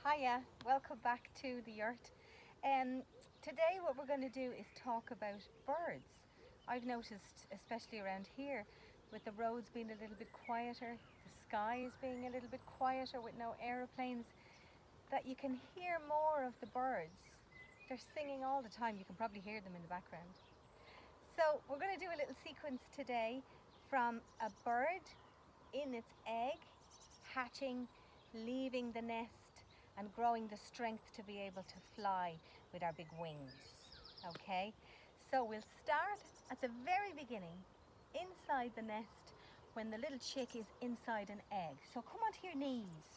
Hiya, welcome back to the yurt. Today what we're going to do is talk about birds. I've noticed, especially around here, with the roads being a little bit quieter, the skies being a little bit quieter with no aeroplanes, that you can hear more of the birds. They're singing all the time, you can probably hear them in the background. So we're going to do a little sequence today from a bird in its egg, hatching, leaving the nest and growing the strength to be able to fly with our big wings. Okay, so we'll start at the very beginning, inside the nest, when the little chick is inside an egg. So come onto your knees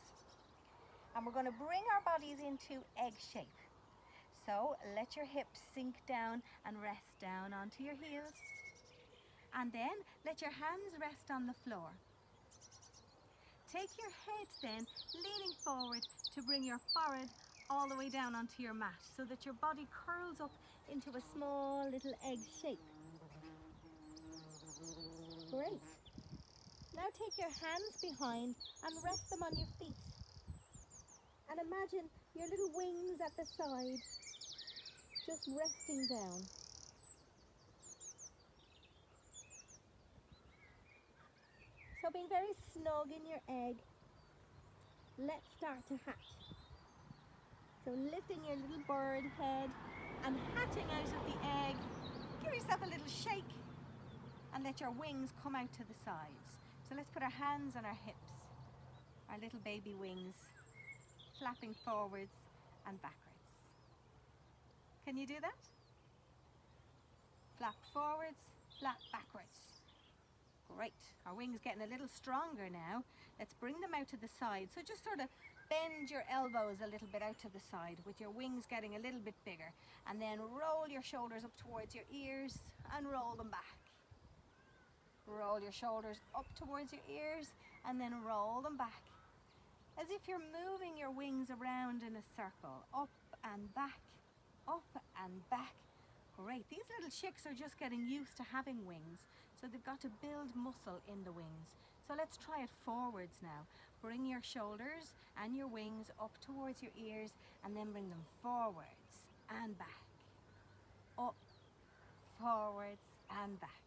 and we're going to bring our bodies into egg shape. So let your hips sink down and rest down onto your heels, and then let your hands rest on the floor. Take your head then leaning forward to bring your forehead all the way down onto your mat so that your body curls up into a small little egg shape. Great. Now take your hands behind and rest them on your feet. And imagine your little wings at the side just resting down. So being very snug in your egg, let's start to hatch. So lifting your little bird head and hatching out of the egg. Give yourself a little shake and let your wings come out to the sides. So let's put our hands on our hips, our little baby wings, flapping forwards and backwards. Can you do that? Flap forwards, flap backwards. Great, our wings getting a little stronger now. Let's bring them out to the side. So just sort of bend your elbows a little bit out to the side with your wings getting a little bit bigger. And then roll your shoulders up towards your ears and roll them back. Roll your shoulders up towards your ears and then roll them back. As if you're moving your wings around in a circle, up and back, up and back. Great, these little chicks are just getting used to having wings, so they've got to build muscle in the wings. So let's try it forwards now. Bring your shoulders and your wings up towards your ears and then bring them forwards and back. Up, forwards and back.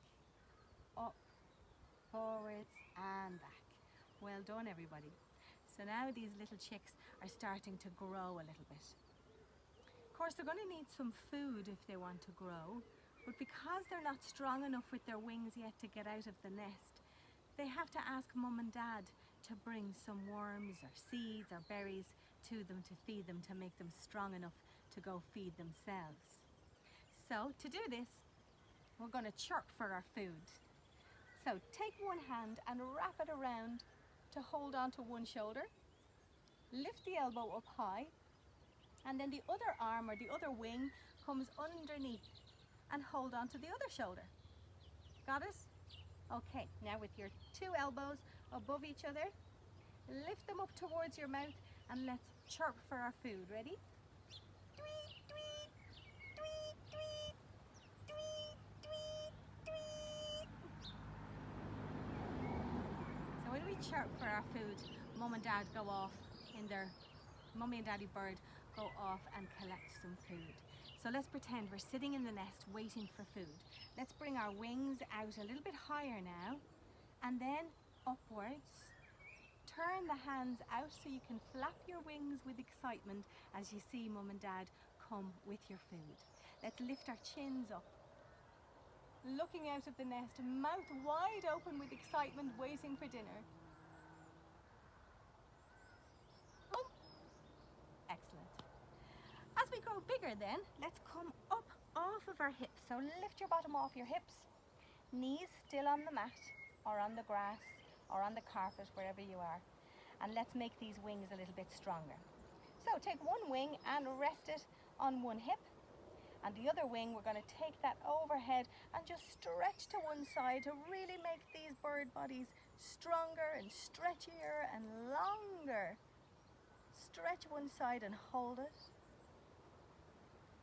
Up, forwards and back. Well done, everybody. So now these little chicks are starting to grow a little bit. Of course, they're going to need some food if they want to grow, but because they're not strong enough with their wings yet to get out of the nest, they have to ask Mum and Dad to bring some worms or seeds or berries to them to feed them, to make them strong enough to go feed themselves. So to do this, we're going to chirp for our food. So take one hand and wrap it around to hold on to one shoulder. Lift the elbow up high, and then the other arm or the other wing comes underneath and hold on to the other shoulder. Got it? Okay, now with your two elbows above each other, lift them up towards your mouth and let's chirp for our food. Ready? Tweet, tweet, tweet, tweet, tweet, tweet, tweet. So when we chirp for our food, Mum and Dad go off in their Mummy and Daddy bird go off and collect some food. So let's pretend we're sitting in the nest waiting for food. Let's bring our wings out a little bit higher now and then upwards. Turn the hands out so you can flap your wings with excitement as you see Mum and Dad come with your food. Let's lift our chins up, looking out of the nest, mouth wide open with excitement, waiting for dinner. Excellent. As we grow bigger then, let's come up off of our hips. So lift your bottom off your hips, knees still on the mat or on the grass or on the carpet, wherever you are. And let's make these wings a little bit stronger. So take one wing and rest it on one hip. And the other wing, we're going to take that overhead and just stretch to one side to really make these bird bodies stronger and stretchier and longer. Stretch one side and hold it.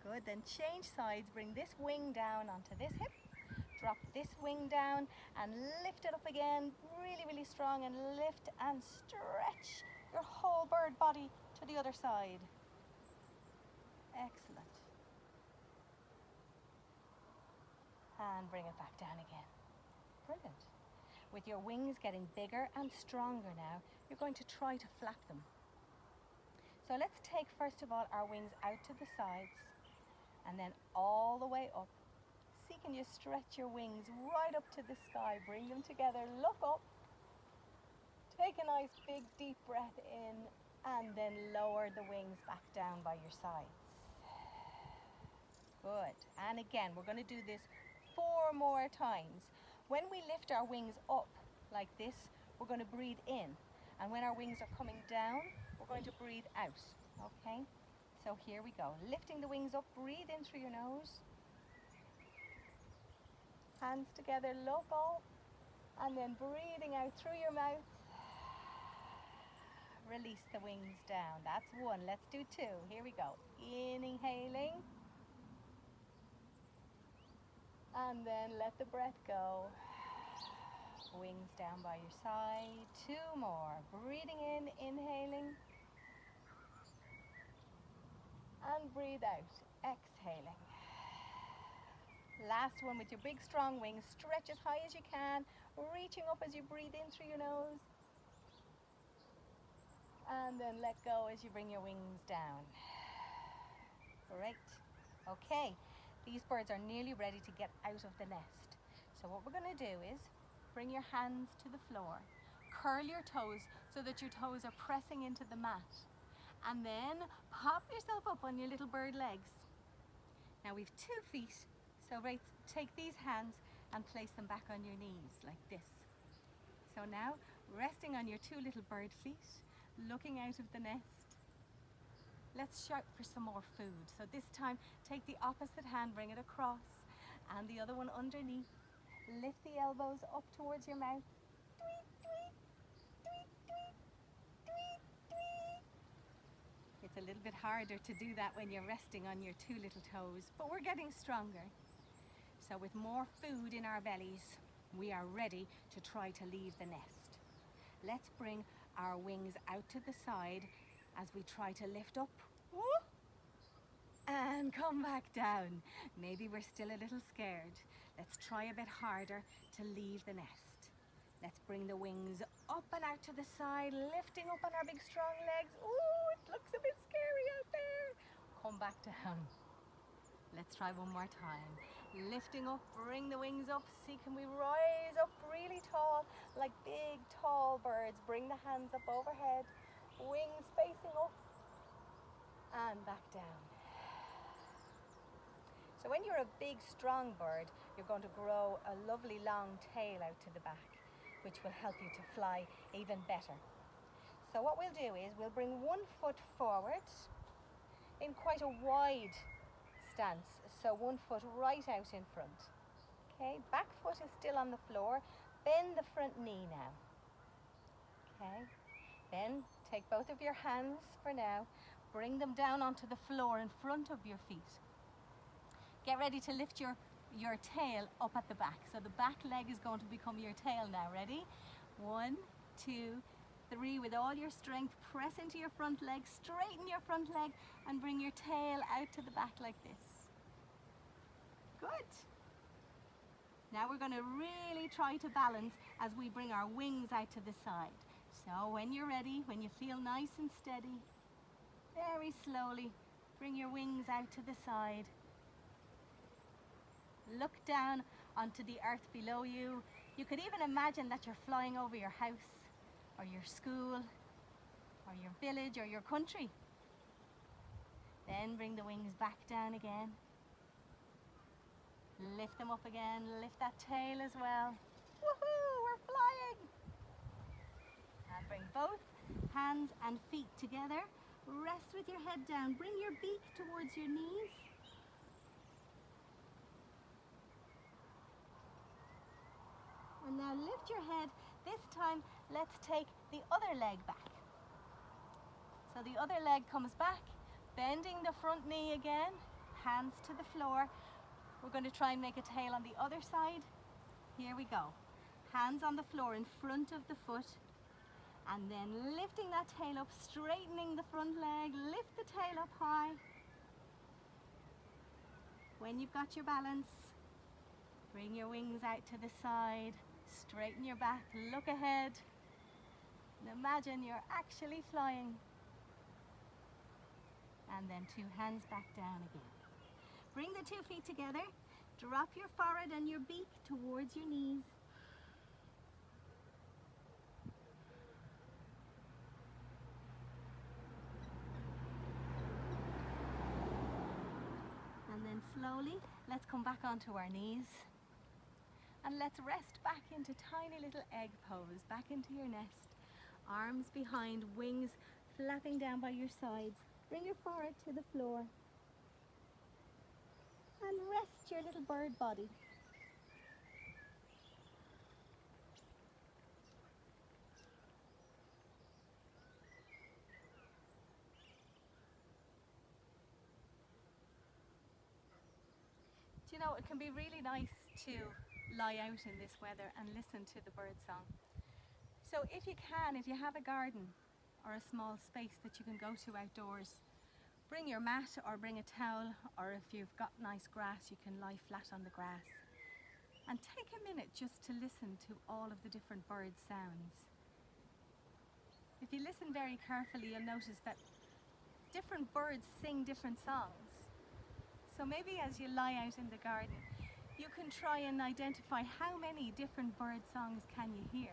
Good, then change sides, bring this wing down onto this hip. Drop this wing down and lift it up again, really, really strong, and lift and stretch your whole bird body to the other side. Excellent. And bring it back down again. Brilliant. With your wings getting bigger and stronger now, you're going to try to flap them. So let's take first of all our wings out to the sides and then all the way up. See, can you stretch your wings right up to the sky? Bring them together, look up. Take a nice big deep breath in and then lower the wings back down by your sides. Good. And again, we're going to do this 4 more times. When we lift our wings up like this, we're going to breathe in. And when our wings are coming down, we're going to breathe out. Okay? So here we go. Lifting the wings up, breathe in through your nose. Hands together, look up. And then breathing out through your mouth. Release the wings down. That's 1. Let's do 2. Here we go. Inhaling. And then let the breath go. Wings down by your side. 2 more. Breathing in, inhaling. And breathe out, exhaling. Last one with your big strong wings. Stretch as high as you can, reaching up as you breathe in through your nose. And then let go as you bring your wings down. Great. Okay. These birds are nearly ready to get out of the nest. So what we're going to do is bring your hands to the floor. Curl your toes so that your toes are pressing into the mat. And then pop yourself up on your little bird legs. Now we've 2 feet. So take these hands and place them back on your knees like this. So now resting on your 2 little bird feet, looking out of the nest. Let's shout for some more food. So this time, take the opposite hand, bring it across, and the other one underneath. Lift the elbows up towards your mouth. Tweet, tweet, tweet, tweet, tweet, tweet. It's a little bit harder to do that when you're resting on your 2 little toes, but we're getting stronger. So with more food in our bellies, we are ready to try to leave the nest. Let's bring our wings out to the side as we try to lift up. Woo! And come back down. Maybe we're still a little scared. Let's try a bit harder to leave the nest. Let's bring the wings up and out to the side, lifting up on our big strong legs. Ooh, it looks a bit scary out there. Come back down. Let's try one more time. Lifting up, bring the wings up. See, can we rise up really tall, like big tall birds? Bring the hands up overhead, wings facing up and back down. So when you're a big strong bird, you're going to grow a lovely long tail out to the back, which will help you to fly even better. So what we'll do is we'll bring 1 foot forward in quite a wide stance. So 1 foot right out in front. Okay, back foot is still on the floor. Bend the front knee now. Okay, then take both of your hands for now. Bring them down onto the floor in front of your feet. Get ready to lift your tail up at the back. So the back leg is going to become your tail now. Ready? 1, 2, 3. With all your strength, press into your front leg, straighten your front leg, and bring your tail out to the back like this. Good. Now we're going to really try to balance as we bring our wings out to the side. So when you're ready, when you feel nice and steady, very slowly bring your wings out to the side. Look down onto the earth below you. You could even imagine that you're flying over your house or your school or your village or your country. Then bring the wings back down again. Lift them up again, lift that tail as well. Woohoo, we're flying! And bring both hands and feet together. Rest with your head down. Bring your beak towards your knees. And now lift your head. This time, let's take the other leg back. So the other leg comes back, bending the front knee again, hands to the floor. We're going to try and make a tail on the other side. Here we go. Hands on the floor in front of the foot, and then lifting that tail up, straightening the front leg, lift the tail up high. When you've got your balance, bring your wings out to the side, straighten your back, look ahead, and imagine you're actually flying. And then 2 hands back down again. Bring the 2 feet together, drop your forehead and your beak towards your knees. And then slowly, let's come back onto our knees. And let's rest back into tiny little egg pose, back into your nest. Arms behind, wings flapping down by your sides. Bring your forehead to the floor. And rest your little bird body. Do you know, it can be really nice to lie out in this weather and listen to the bird song. So if you can, if you have a garden or a small space that you can go to outdoors, bring your mat or bring a towel, or if you've got nice grass, you can lie flat on the grass. And take a minute just to listen to all of the different bird sounds. If you listen very carefully, you'll notice that different birds sing different songs. So maybe as you lie out in the garden, you can try and identify how many different bird songs can you hear.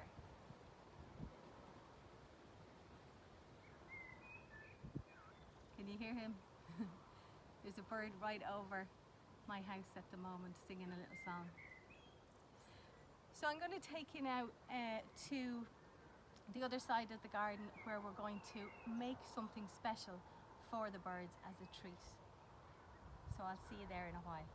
Can you hear him? There's a bird right over my house at the moment singing a little song. So I'm going to take you now to the other side of the garden, where we're going to make something special for the birds as a treat. So I'll see you there in a while.